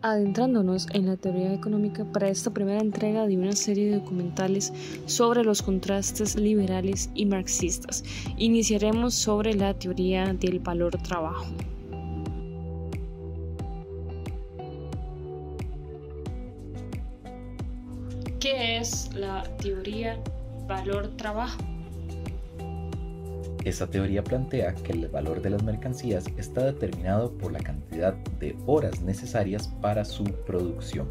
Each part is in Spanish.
Adentrándonos en la teoría económica para esta primera entrega de una serie de documentales sobre los contrastes liberales y marxistas, iniciaremos sobre la teoría del valor trabajo. ¿Qué es la teoría valor trabajo? Esta teoría plantea que el valor de las mercancías está determinado por la cantidad de horas necesarias para su producción.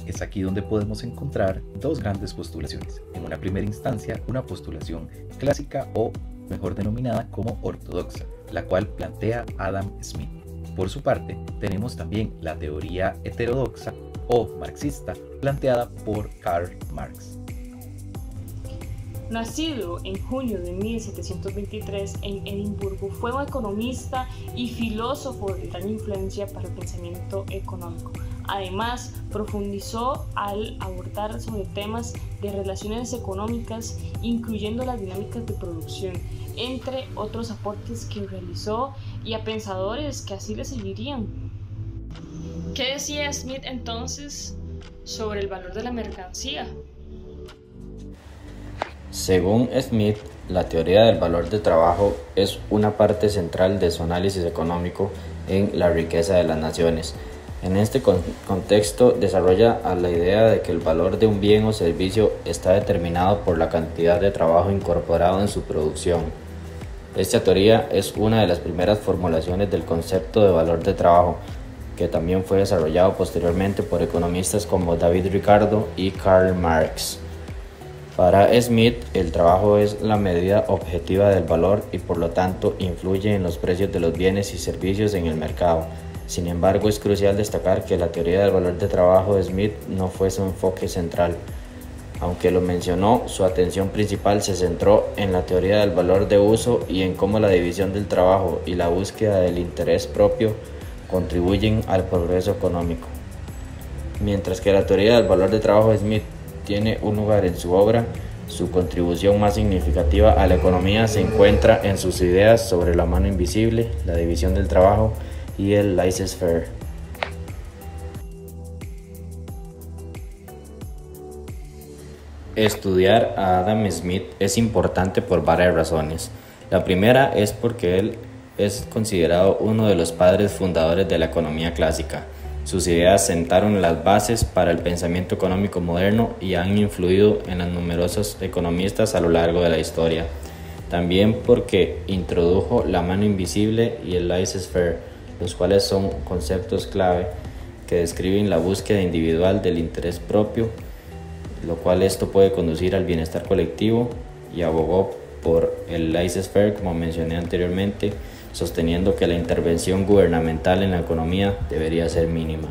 Es aquí donde podemos encontrar dos grandes postulaciones. En una primera instancia, una postulación clásica o mejor denominada como ortodoxa, la cual plantea Adam Smith. Por su parte, tenemos también la teoría heterodoxa o marxista planteada por Karl Marx. Nacido en junio de 1723 en Edimburgo, fue un economista y filósofo de gran influencia para el pensamiento económico. Además, profundizó al abordar sobre temas de relaciones económicas, incluyendo las dinámicas de producción, entre otros aportes que realizó y a pensadores que así le seguirían. ¿Qué decía Smith entonces sobre el valor de la mercancía? Según Smith, la teoría del valor de trabajo es una parte central de su análisis económico en la riqueza de las naciones. En este contexto desarrolla la idea de que el valor de un bien o servicio está determinado por la cantidad de trabajo incorporado en su producción. Esta teoría es una de las primeras formulaciones del concepto de valor de trabajo, que también fue desarrollado posteriormente por economistas como David Ricardo y Karl Marx. Para Smith, el trabajo es la medida objetiva del valor y por lo tanto influye en los precios de los bienes y servicios en el mercado. Sin embargo, es crucial destacar que la teoría del valor de trabajo de Smith no fue su enfoque central. Aunque lo mencionó, su atención principal se centró en la teoría del valor de uso y en cómo la división del trabajo y la búsqueda del interés propio contribuyen al progreso económico. Mientras que la teoría del valor de trabajo de Smith tiene un lugar en su obra, su contribución más significativa a la economía se encuentra en sus ideas sobre la mano invisible, la división del trabajo y el laissez-faire. Estudiar a Adam Smith es importante por varias razones. La primera es porque él es considerado uno de los padres fundadores de la economía clásica. Sus ideas sentaron las bases para el pensamiento económico moderno y han influido en los numerosos economistas a lo largo de la historia. También porque introdujo la mano invisible y el laissez-faire, los cuales son conceptos clave que describen la búsqueda individual del interés propio, lo cual esto puede conducir al bienestar colectivo, y abogó por el laissez-faire, como mencioné anteriormente, sosteniendo que la intervención gubernamental en la economía debería ser mínima.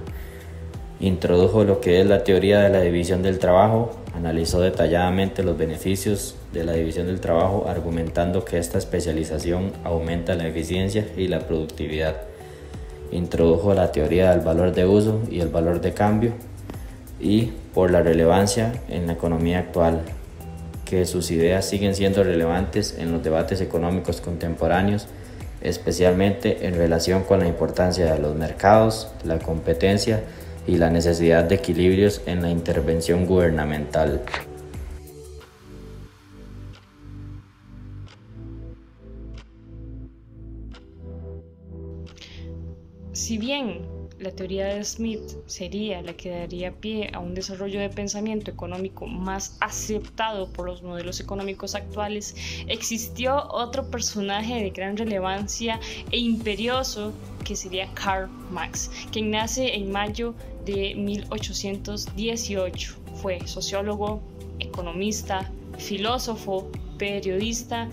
Introdujo lo que es la teoría de la división del trabajo, analizó detalladamente los beneficios de la división del trabajo, argumentando que esta especialización aumenta la eficiencia y la productividad. Introdujo la teoría del valor de uso y el valor de cambio, y por la relevancia en la economía actual, que sus ideas siguen siendo relevantes en los debates económicos contemporáneos, especialmente en relación con la importancia de los mercados, la competencia y la necesidad de equilibrios en la intervención gubernamental. Si bien la teoría de Smith sería la que daría pie a un desarrollo de pensamiento económico más aceptado por los modelos económicos actuales, existió otro personaje de gran relevancia e imperioso que sería Karl Marx, quien nace en mayo de 1818. Fue sociólogo, economista, filósofo, periodista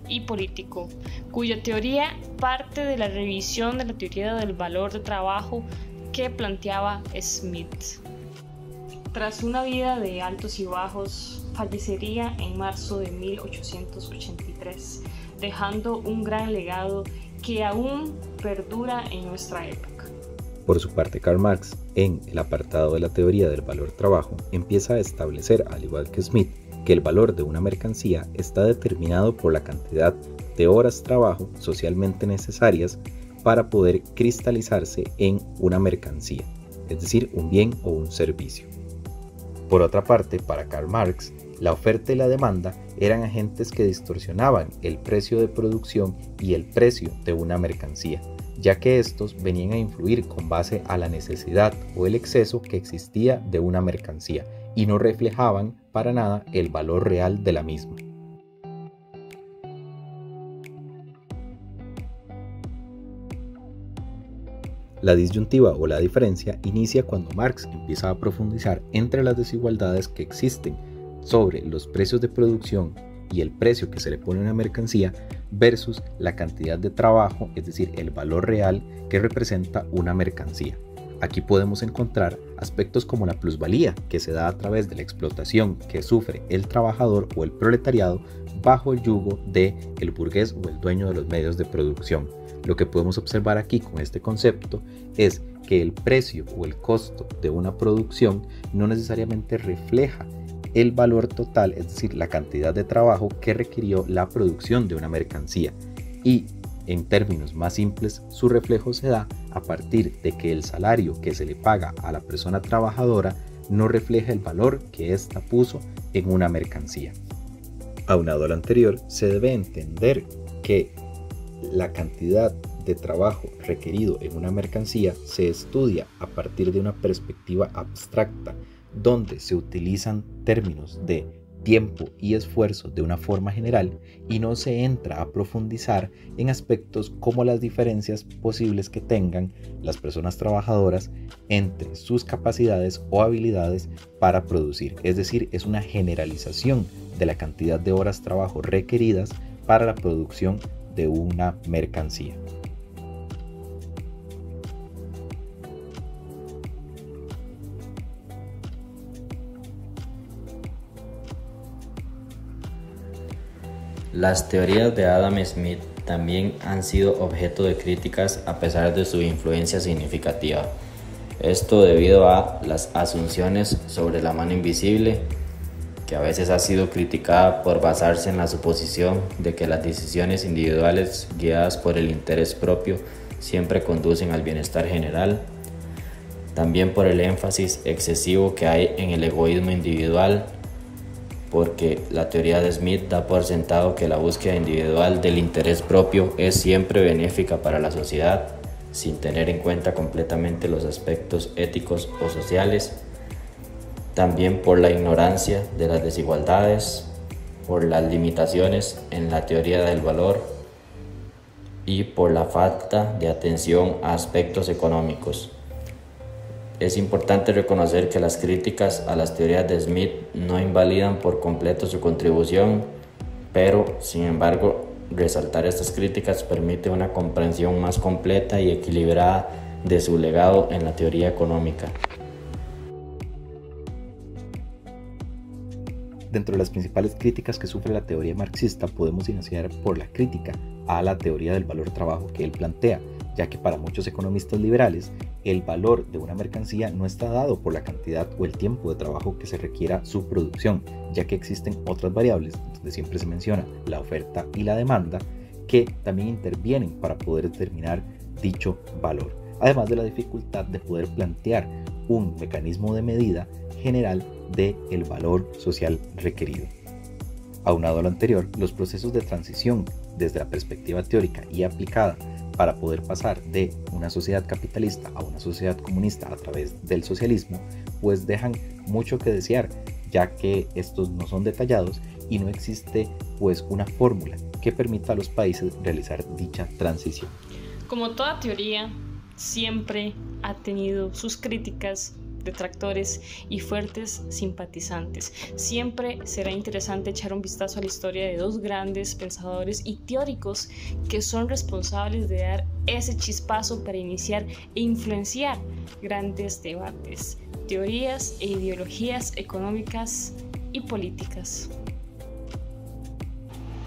y político, cuya teoría parte de la revisión de la teoría del valor de trabajo que planteaba Smith. Tras una vida de altos y bajos, fallecería en marzo de 1883, dejando un gran legado que aún perdura en nuestra época. Por su parte, Karl Marx, en el apartado de la teoría del valor trabajo, empieza a establecer, al igual que Smith, que el valor de una mercancía está determinado por la cantidad de horas trabajo socialmente necesarias para poder cristalizarse en una mercancía, es decir, un bien o un servicio. Por otra parte, para Karl Marx, la oferta y la demanda eran agentes que distorsionaban el precio de producción y el precio de una mercancía, ya que estos venían a influir con base a la necesidad o el exceso que existía de una mercancía y no reflejaban para nada el valor real de la misma. La disyuntiva o la diferencia inicia cuando Marx empieza a profundizar entre las desigualdades que existen sobre los precios de producción y el precio que se le pone a una mercancía versus la cantidad de trabajo, es decir, el valor real que representa una mercancía. Aquí podemos encontrar aspectos como la plusvalía que se da a través de la explotación que sufre el trabajador o el proletariado bajo el yugo del burgués o el dueño de los medios de producción. Lo que podemos observar aquí con este concepto es que el precio o el costo de una producción no necesariamente refleja el valor total, es decir, la cantidad de trabajo que requirió la producción de una mercancía. Y en términos más simples, su reflejo se da a partir de que el salario que se le paga a la persona trabajadora no refleja el valor que ésta puso en una mercancía. Aunado a lo anterior, se debe entender que la cantidad de trabajo requerido en una mercancía se estudia a partir de una perspectiva abstracta, donde se utilizan términos de tiempo y esfuerzo de una forma general y no se entra a profundizar en aspectos como las diferencias posibles que tengan las personas trabajadoras entre sus capacidades o habilidades para producir. Es decir, es una generalización de la cantidad de horas de trabajo requeridas para la producción de una mercancía. Las teorías de Adam Smith también han sido objeto de críticas a pesar de su influencia significativa. Esto debido a las asunciones sobre la mano invisible, que a veces ha sido criticada por basarse en la suposición de que las decisiones individuales guiadas por el interés propio siempre conducen al bienestar general. También por el énfasis excesivo que hay en el egoísmo individual, porque la teoría de Smith da por sentado que la búsqueda individual del interés propio es siempre benéfica para la sociedad, sin tener en cuenta completamente los aspectos éticos o sociales. También por la ignorancia de las desigualdades, por las limitaciones en la teoría del valor y por la falta de atención a aspectos económicos. Es importante reconocer que las críticas a las teorías de Smith no invalidan por completo su contribución, pero, sin embargo, resaltar estas críticas permite una comprensión más completa y equilibrada de su legado en la teoría económica. Dentro de las principales críticas que sufre la teoría marxista podemos iniciar por la crítica a la teoría del valor-trabajo que él plantea, ya que para muchos economistas liberales el valor de una mercancía no está dado por la cantidad o el tiempo de trabajo que se requiera su producción, ya que existen otras variables, donde siempre se menciona la oferta y la demanda, que también intervienen para poder determinar dicho valor, además de la dificultad de poder plantear un mecanismo de medida general del valor social requerido. Aunado a lo anterior, los procesos de transición desde la perspectiva teórica y aplicada para poder pasar de una sociedad capitalista a una sociedad comunista a través del socialismo, pues dejan mucho que desear, ya que estos no son detallados y no existe pues una fórmula que permita a los países realizar dicha transición. Como toda teoría, siempre ha tenido sus críticas, detractores y fuertes simpatizantes. Siempre será interesante echar un vistazo a la historia de dos grandes pensadores y teóricos que son responsables de dar ese chispazo para iniciar e influenciar grandes debates, teorías e ideologías económicas y políticas.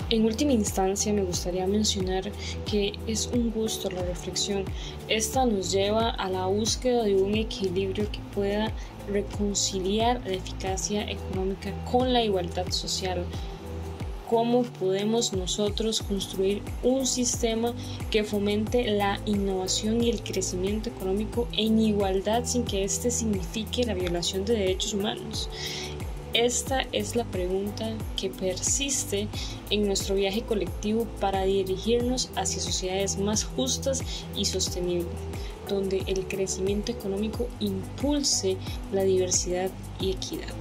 En última instancia, me gustaría mencionar que es un gusto la reflexión. Esta nos lleva a la búsqueda de un equilibrio que pueda reconciliar la eficacia económica con la igualdad social. cómo podemos nosotros construir un sistema que fomente la innovación y el crecimiento económico en igualdad sin que este signifique la violación de derechos humanos. Esta es la pregunta que persiste en nuestro viaje colectivo para dirigirnos hacia sociedades más justas y sostenibles, donde el crecimiento económico impulse la diversidad y equidad.